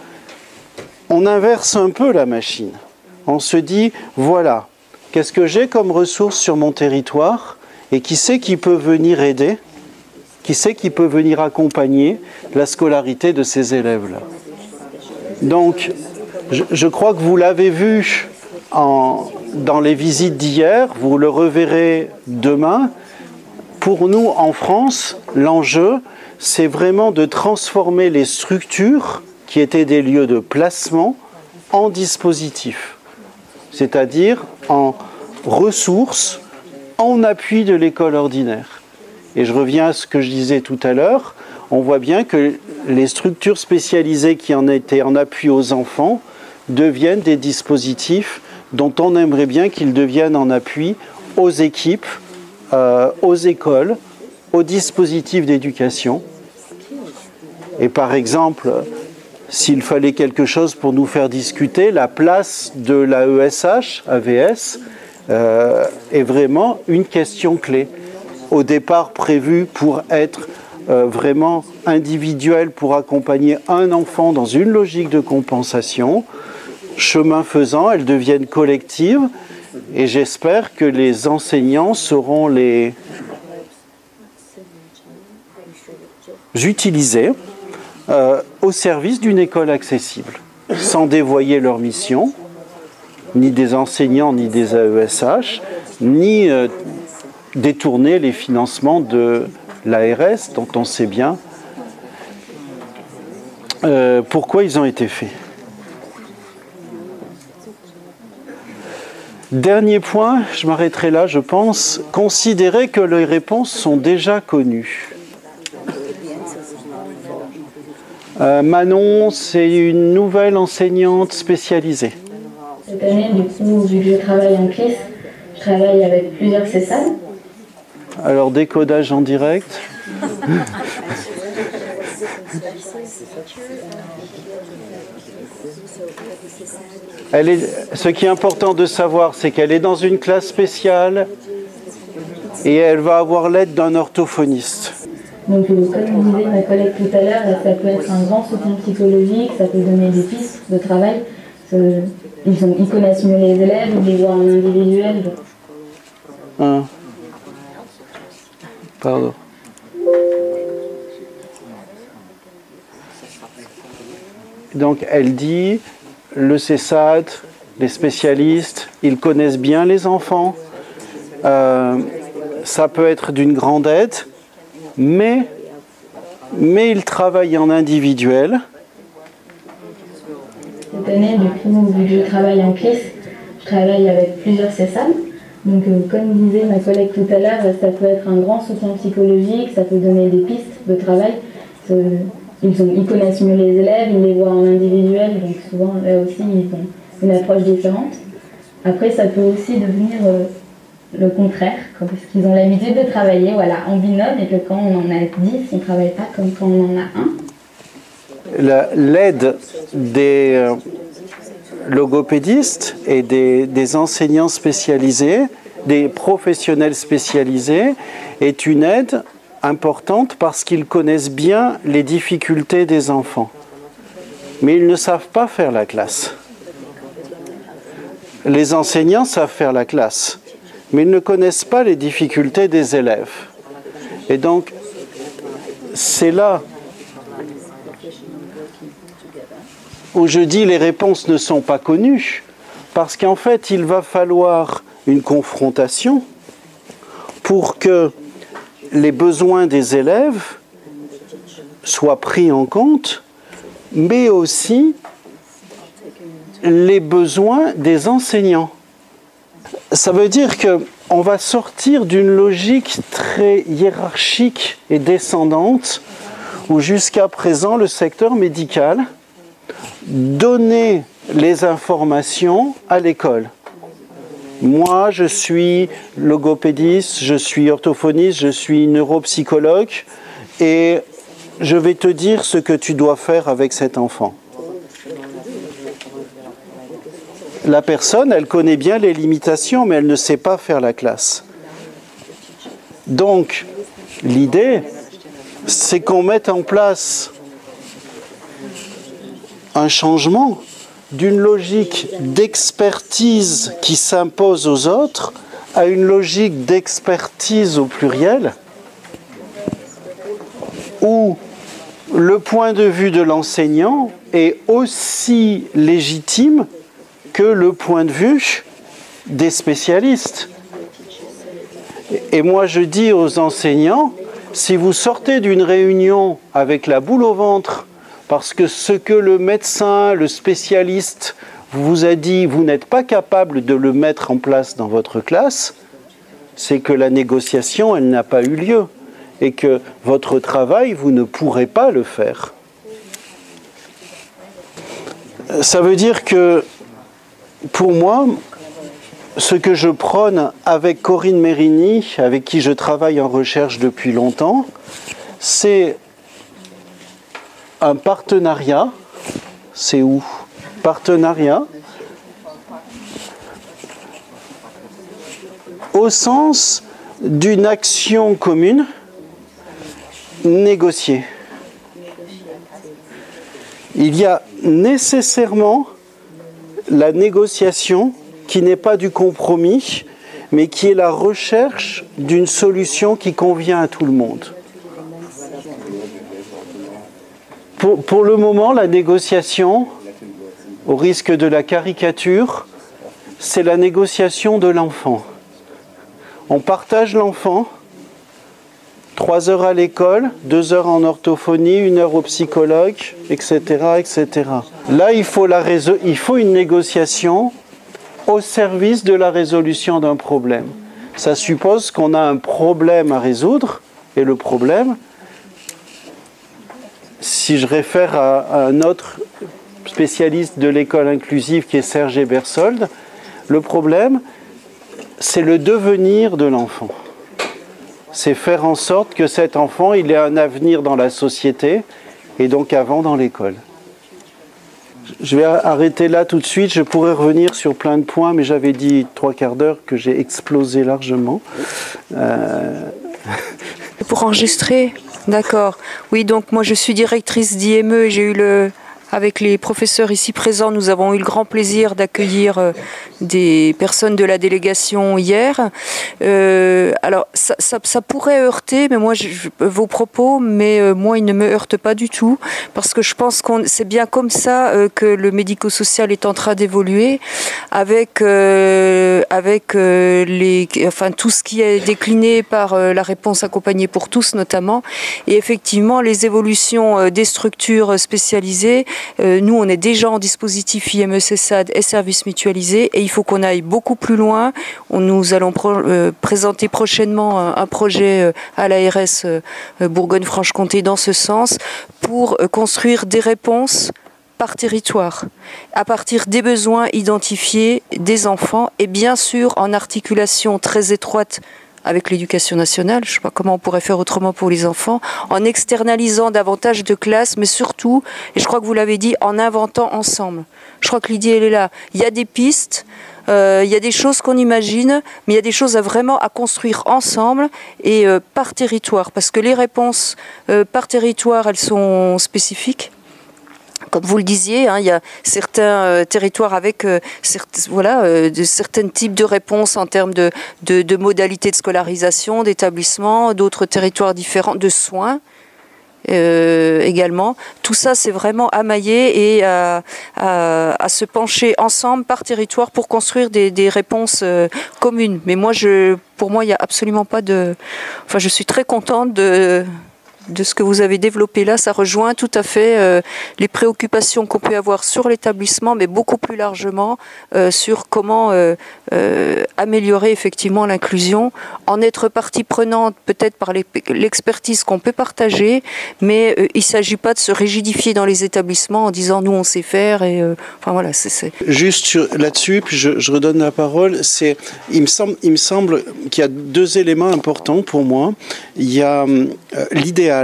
on inverse un peu la machine. On se dit, voilà, qu'est-ce que j'ai comme ressources sur mon territoire et qui c'est qui peut venir aider, qui c'est qui peut venir accompagner la scolarité de ces élèves-là. Donc, je crois que vous l'avez vu dans les visites d'hier, vous le reverrez demain. Pour nous, en France, l'enjeu, c'est vraiment de transformer les structures qui étaient des lieux de placement en dispositifs, c'est-à-dire en ressources, en appui de l'école ordinaire. Et je reviens à ce que je disais tout à l'heure, on voit bien que les structures spécialisées qui en étaient en appui aux enfants deviennent des dispositifs dont on aimerait bien qu'ils deviennent en appui aux équipes, aux écoles, aux dispositifs d'éducation. Et par exemple, s'il fallait quelque chose pour nous faire discuter, la place de l'AESH, AVS, est vraiment une question clé. Au départ prévue pour être vraiment individuelle, pour accompagner un enfant dans une logique de compensation, chemin faisant, elles deviennent collectives et j'espère que les enseignants sauront les utiliser au service d'une école accessible, sans dévoyer leur mission, ni des enseignants, ni des AESH, ni détourner les financements de l'ARS, dont on sait bien pourquoi ils ont été faits. Dernier point, je m'arrêterai là, je pense, considérer que les réponses sont déjà connues. Manon, c'est une nouvelle enseignante spécialisée. Cette année, du coup, vu que je travaille en CLIS, je travaille avec plusieurs CESAD. Alors, décodage en direct. Ce qui est important de savoir, c'est qu'elle est dans une classe spéciale et elle va avoir l'aide d'un orthophoniste. Donc, comme disait ma collègue tout à l'heure, ça peut être un grand soutien psychologique, ça peut donner des pistes de travail. Ils connaissent mieux les élèves, ils les voient en individuel. Pardon. Donc, elle dit, le CESAD, les spécialistes, ils connaissent bien les enfants. Ça peut être d'une grande aide, mais ils travaillent en individuel. Cette année, du coup, vu que je travaille en CLIS, je travaille avec plusieurs CESAD. Donc, comme disait ma collègue tout à l'heure, ça peut être un grand soutien psychologique, ça peut donner des pistes de travail. Ils connaissent mieux les élèves, ils les voient en individuel, donc souvent, là aussi, ils ont une approche différente. Après, ça peut aussi devenir le contraire, parce qu'ils ont l'habitude de travailler en binôme, et que quand on en a 10, on ne travaille pas comme quand on en a un. L'aide des logopédistes et des enseignants spécialisés, des professionnels spécialisés, est une aide importante parce qu'ils connaissent bien les difficultés des enfants. Mais ils ne savent pas faire la classe. Les enseignants savent faire la classe, mais ils ne connaissent pas les difficultés des élèves. Et donc, c'est là où je dis les réponses ne sont pas connues, parce qu'en fait, il va falloir une confrontation pour que les besoins des élèves soient pris en compte, mais aussi les besoins des enseignants. Ça veut dire qu'on va sortir d'une logique très hiérarchique et descendante, où jusqu'à présent, le secteur médical donnait les informations à l'école. Moi, je suis logopédiste, je suis orthophoniste, je suis neuropsychologue et je vais te dire ce que tu dois faire avec cet enfant. La personne, elle connaît bien les limitations, mais elle ne sait pas faire la classe. Donc, l'idée, c'est qu'on mette en place un changement d'une logique d'expertise qui s'impose aux autres à une logique d'expertise au pluriel, où le point de vue de l'enseignant est aussi légitime que le point de vue des spécialistes. Et moi je dis aux enseignants, si vous sortez d'une réunion avec la boule au ventre, parce que ce que le médecin, le spécialiste vous a dit, vous n'êtes pas capable de le mettre en place dans votre classe, c'est que la négociation, elle n'a pas eu lieu. Et que votre travail, vous ne pourrez pas le faire. Ça veut dire que, pour moi, ce que je prône avec Corinne Mérini, avec qui je travaille en recherche depuis longtemps, c'est un partenariat. C'est où? Partenariat au sens d'une action commune négociée. Il y a nécessairement la négociation qui n'est pas du compromis, mais qui est la recherche d'une solution qui convient à tout le monde. Pour le moment, la négociation, au risque de la caricature, c'est la négociation de l'enfant. On partage l'enfant, 3 heures à l'école, 2 heures en orthophonie, 1 heure au psychologue, etc., etc. Là, il faut une négociation au service de la résolution d'un problème. Ça suppose qu'on a un problème à résoudre, et le problème, si je réfère à un autre spécialiste de l'école inclusive qui est Serge Ebersold, le problème, c'est le devenir de l'enfant. C'est faire en sorte que cet enfant, il ait un avenir dans la société et donc avant dans l'école. Je vais arrêter là tout de suite, je pourrais revenir sur plein de points, mais j'avais dit 3/4 d'heure que j'ai explosé largement. Pour enregistrer, d'accord. Oui, donc moi je suis directrice d'IME et j'ai eu avec les professeurs ici présents, nous avons eu le grand plaisir d'accueillir des personnes de la délégation hier. Alors, ça pourrait heurter vos propos, mais moi, ils ne me heurtent pas du tout, parce que je pense que c'est bien comme ça que le médico-social est en train d'évoluer, avec tout ce qui est décliné par la réponse accompagnée pour tous, notamment, et effectivement, les évolutions des structures spécialisées. Nous, on est déjà en dispositif IME-CESAD et services mutualisés et il faut qu'on aille beaucoup plus loin. Nous allons présenter prochainement un projet à l'ARS Bourgogne-Franche-Comté dans ce sens pour construire des réponses par territoire, à partir des besoins identifiés des enfants et bien sûr en articulation très étroite avec l'éducation nationale, je ne sais pas comment on pourrait faire autrement pour les enfants, en externalisant davantage de classes, mais surtout, et je crois que vous l'avez dit, en inventant ensemble. Je crois que l'idée, elle est là. Il y a des pistes, il y a des choses qu'on imagine, mais il y a des choses à construire ensemble et par territoire, parce que les réponses par territoire, elles sont spécifiques. Comme vous le disiez, il y a certains territoires avec certains types de réponses en termes de modalités de scolarisation, d'établissement, d'autres territoires différents, de soins également. Tout ça, c'est vraiment à mailler et à se pencher ensemble par territoire pour construire des réponses communes. Mais pour moi, il n'y a absolument pas de... Enfin, je suis très contente de ce que vous avez développé là, ça rejoint tout à fait les préoccupations qu'on peut avoir sur l'établissement, mais beaucoup plus largement sur comment améliorer effectivement l'inclusion, en être partie prenante peut-être par l'expertise qu'on peut partager, mais il ne s'agit pas de se rigidifier dans les établissements en disant nous on sait faire et enfin voilà. Juste là-dessus, puis je redonne la parole. Il me semble qu'il y a 2 éléments importants pour moi. Il y a l'idéal.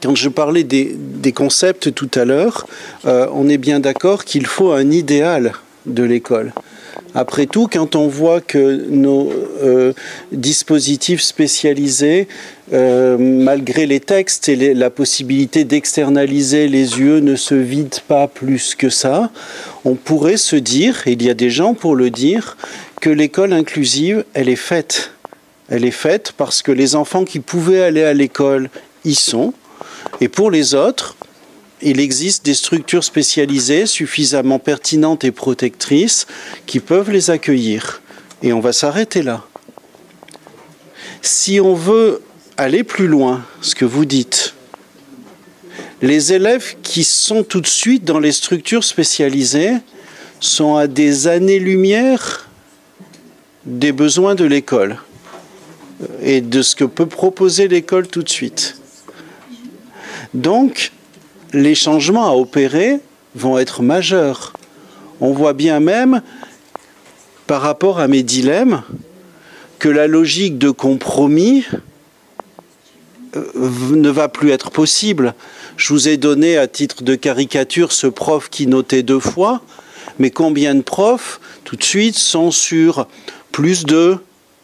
Quand je parlais des concepts tout à l'heure, on est bien d'accord qu'il faut un idéal de l'école. Après tout, quand on voit que nos dispositifs spécialisés, malgré les textes et la possibilité d'externaliser les UE, ne se vident pas plus que ça, on pourrait se dire, et il y a des gens pour le dire, que l'école inclusive, elle est faite. Elle est faite parce que les enfants qui pouvaient aller à l'école y sont. Et pour les autres, il existe des structures spécialisées suffisamment pertinentes et protectrices qui peuvent les accueillir. Et on va s'arrêter là. Si on veut aller plus loin, ce que vous dites, les élèves qui sont tout de suite dans les structures spécialisées sont à des années-lumière des besoins de l'école et de ce que peut proposer l'école tout de suite. Donc, les changements à opérer vont être majeurs. On voit bien même, par rapport à mes dilemmes, que la logique de compromis ne va plus être possible. Je vous ai donné à titre de caricature ce prof qui notait 2 fois, mais combien de profs, tout de suite, sont sur plus 2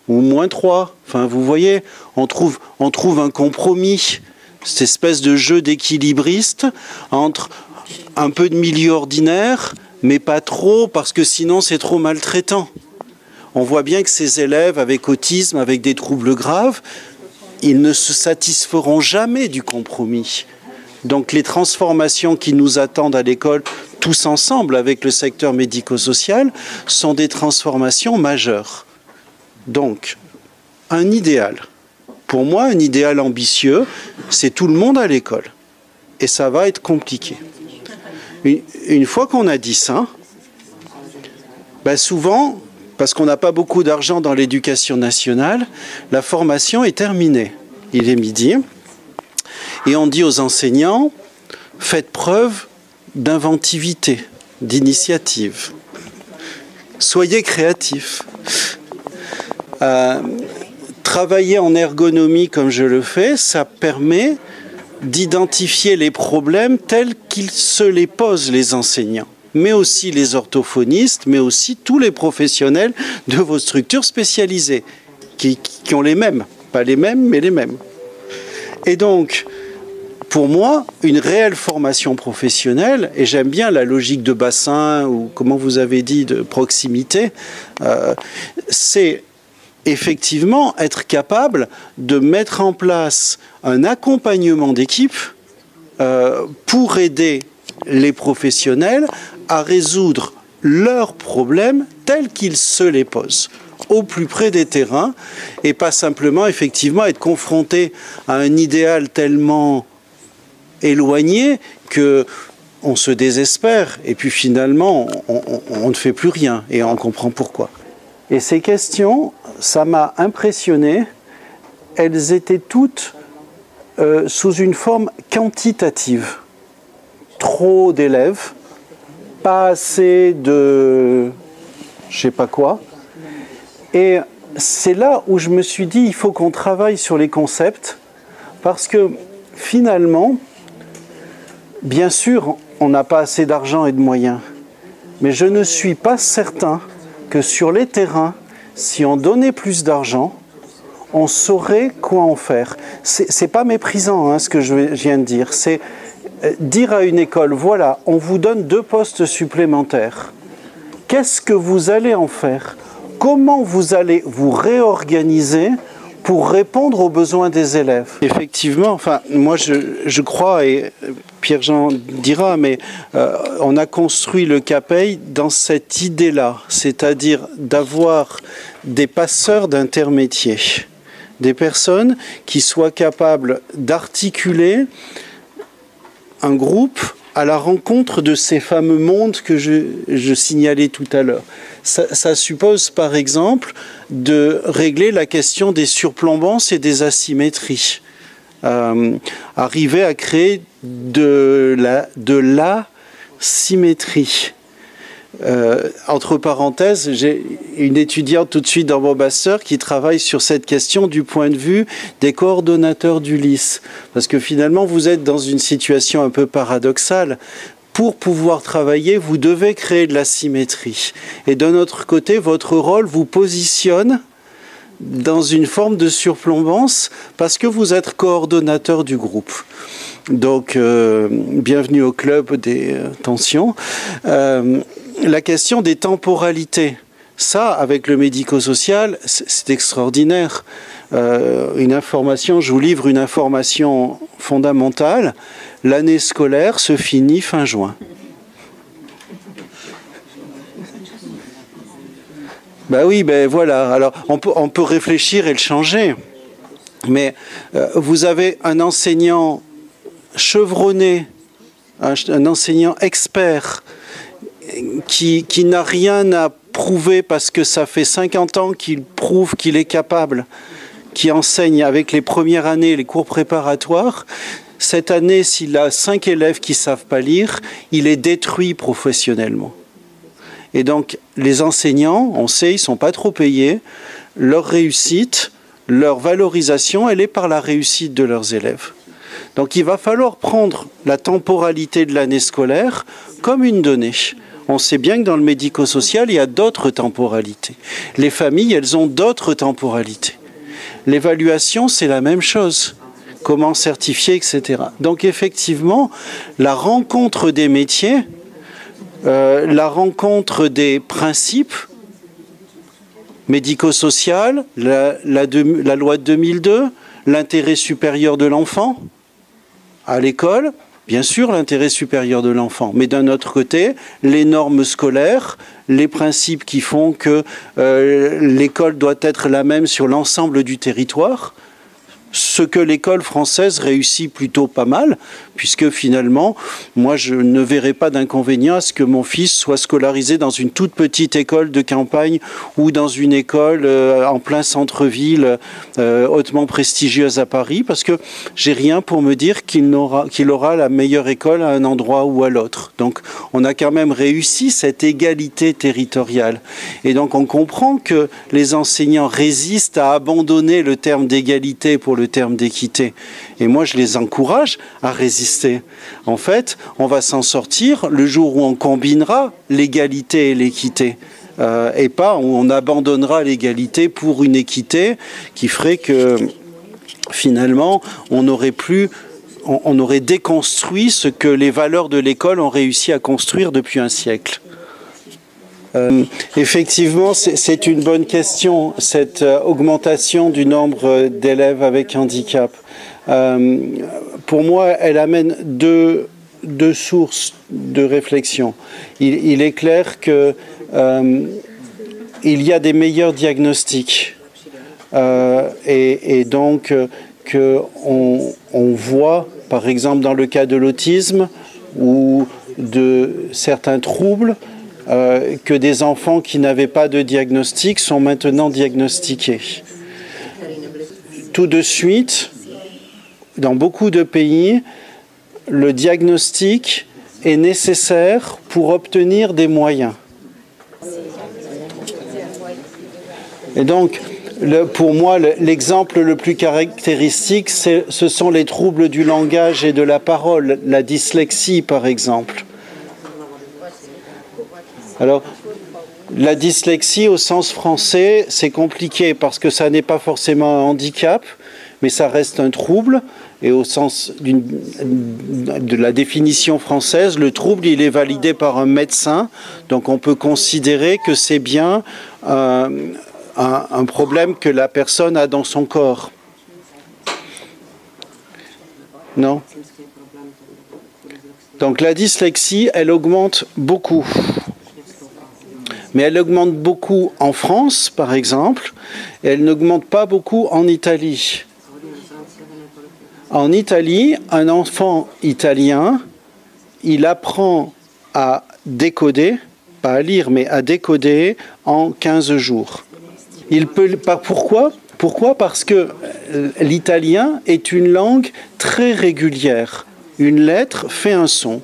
ou moins 3. Enfin, vous voyez, on trouve un compromis, cette espèce de jeu d'équilibriste entre un peu de milieu ordinaire, mais pas trop, parce que sinon c'est trop maltraitant. On voit bien que ces élèves avec autisme, avec des troubles graves, ils ne se satisferont jamais du compromis. Donc les transformations qui nous attendent à l'école, tous ensemble avec le secteur médico-social, sont des transformations majeures. Donc, un idéal. Pour moi, un idéal ambitieux, c'est tout le monde à l'école. Et ça va être compliqué. Une fois qu'on a dit ça, ben souvent, parce qu'on n'a pas beaucoup d'argent dans l'éducation nationale, la formation est terminée. Il est midi. Et on dit aux enseignants, faites preuve d'inventivité, d'initiative. Soyez créatifs. Travailler en ergonomie comme je le fais, ça permet d'identifier les problèmes tels qu'ils se les posent les enseignants, mais aussi les orthophonistes, mais aussi tous les professionnels de vos structures spécialisées, qui ont les mêmes, pas les mêmes, mais les mêmes. Et donc, pour moi, une réelle formation professionnelle, et j'aime bien la logique de bassin, ou comment vous avez dit, de proximité, c'est effectivement être capable de mettre en place un accompagnement d'équipe pour aider les professionnels à résoudre leurs problèmes tels qu'ils se les posent, au plus près des terrains, et pas simplement effectivement être confronté à un idéal tellement éloigné que on se désespère et puis finalement on ne fait plus rien et on comprend pourquoi. Et ces questions, ça m'a impressionné. Elles étaient toutes sous une forme quantitative. Trop d'élèves, pas assez de je sais pas quoi. Et c'est là où je me suis dit, il faut qu'on travaille sur les concepts, parce que finalement, bien sûr, on n'a pas assez d'argent et de moyens, mais je ne suis pas certain que sur les terrains, si on donnait plus d'argent, on saurait quoi en faire. C'est pas méprisant hein, ce que je viens de dire. C'est dire à une école, voilà, on vous donne 2 postes supplémentaires. Qu'est-ce que vous allez en faire? Comment vous allez vous réorganiser pour répondre aux besoins des élèves? Effectivement, enfin, moi je crois, et Pierre-Jean dira, mais on a construit le CAPEI dans cette idée-là, c'est-à-dire d'avoir des passeurs d'intermétiers, des personnes qui soient capables d'articuler un groupe à la rencontre de ces fameux mondes que je signalais tout à l'heure. Ça suppose par exemple de régler la question des surplombances et des asymétries. Arriver à créer de la symétrie. Entre parenthèses, j'ai une étudiante tout de suite dans mon master qui travaille sur cette question du point de vue des coordonnateurs d'Ulysse. Parce que finalement, vous êtes dans une situation un peu paradoxale. Pour pouvoir travailler, vous devez créer de la symétrie. Et d'un autre côté, votre rôle vous positionne dans une forme de surplombance parce que vous êtes coordonnateur du groupe. Donc, bienvenue au club des tensions. La question des temporalités, ça, avec le médico-social, c'est extraordinaire. Une information, je vous livre une information fondamentale. L'année scolaire se finit fin juin. Ben oui, ben voilà. Alors, on peut réfléchir et le changer. Mais vous avez un enseignant chevronné, un enseignant expert, qui n'a rien à prouver parce que ça fait 50 ans qu'il prouve qu'il est capable, qui enseigne avec les premières années les cours préparatoires. Cette année, s'il a 5 élèves qui ne savent pas lire, il est détruit professionnellement. Et donc, les enseignants, on sait, ils ne sont pas trop payés. Leur réussite, leur valorisation, elle est par la réussite de leurs élèves. Donc, il va falloir prendre la temporalité de l'année scolaire comme une donnée. On sait bien que dans le médico-social, il y a d'autres temporalités. Les familles, elles ont d'autres temporalités. L'évaluation, c'est la même chose. Comment certifier, etc. Donc effectivement, la rencontre des métiers, la rencontre des principes médico-social, la loi de 2002, l'intérêt supérieur de l'enfant à l'école, bien sûr l'intérêt supérieur de l'enfant, mais d'un autre côté, les normes scolaires, les principes qui font que l'école doit être la même sur l'ensemble du territoire, ce que l'école française réussit plutôt pas mal, puisque finalement, moi je ne verrais pas d'inconvénient à ce que mon fils soit scolarisé dans une toute petite école de campagne ou dans une école en plein centre-ville hautement prestigieuse à Paris, parce que j'ai rien pour me dire qu'il aura la meilleure école à un endroit ou à l'autre. Donc on a quand même réussi cette égalité territoriale. Et donc on comprend que les enseignants résistent à abandonner le terme d'égalité pour le terme d'équité. Et moi, je les encourage à résister. En fait, on va s'en sortir le jour où on combinera l'égalité et l'équité. Et pas où on abandonnera l'égalité pour une équité qui ferait que, finalement, on aurait déconstruit ce que les valeurs de l'école ont réussi à construire depuis un siècle. Effectivement, c'est une bonne question, cette augmentation du nombre d'élèves avec handicap. Pour moi, elle amène deux sources de réflexion. Il est clair que il y a des meilleurs diagnostics et donc qu'on voit, par exemple, dans le cas de l'autisme ou de certains troubles, que des enfants qui n'avaient pas de diagnostic sont maintenant diagnostiqués. Tout de suite, dans beaucoup de pays, le diagnostic est nécessaire pour obtenir des moyens. Et donc, pour moi, l'exemple le plus caractéristique, ce sont les troubles du langage et de la parole, la dyslexie par exemple. Alors, la dyslexie au sens français, c'est compliqué parce que ça n'est pas forcément un handicap, mais ça reste un trouble. Et au sens de la définition française, le trouble, il est validé par un médecin. Donc on peut considérer que c'est bien un problème que la personne a dans son corps. Non ? Donc la dyslexie, elle augmente beaucoup. Mais elle augmente beaucoup en France, par exemple, et elle n'augmente pas beaucoup en Italie. En Italie, un enfant italien, il apprend à décoder, pas à lire, mais à décoder en 15 jours. Pourquoi ? Pourquoi ? Parce que l'italien est une langue très régulière. Une lettre fait un son.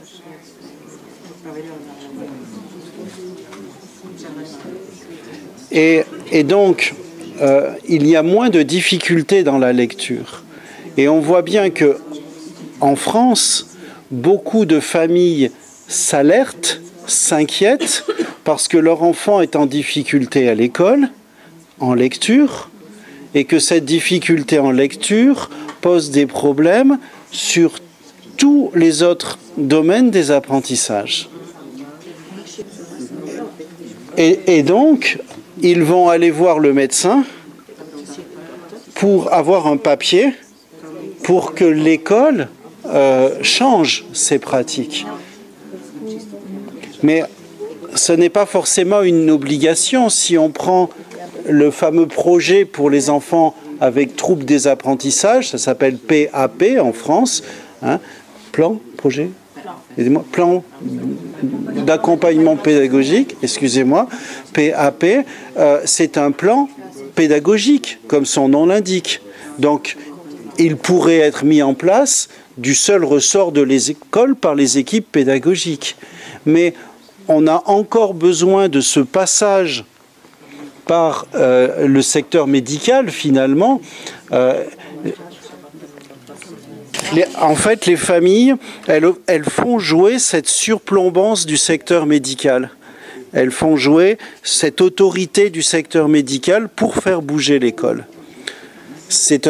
Et donc, il y a moins de difficultés dans la lecture. Et on voit bien que, en France, beaucoup de familles s'alertent, s'inquiètent, parce que leur enfant est en difficulté à l'école, en lecture, et que cette difficulté en lecture pose des problèmes sur tous les autres domaines des apprentissages. Et donc, ils vont aller voir le médecin pour avoir un papier pour que l'école change ses pratiques. Mais ce n'est pas forcément une obligation. Si on prend le fameux projet pour les enfants avec troubles des apprentissages, ça s'appelle PAP en France, hein, plan d'accompagnement pédagogique, excusez-moi, PAP, c'est un plan pédagogique, comme son nom l'indique. Donc, il pourrait être mis en place du seul ressort de l'école par les équipes pédagogiques. Mais on a encore besoin de ce passage par le secteur médical, finalement. En fait, les familles, elles font jouer cette surplombance du secteur médical. Elles font jouer cette autorité du secteur médical pour faire bouger l'école. C'est un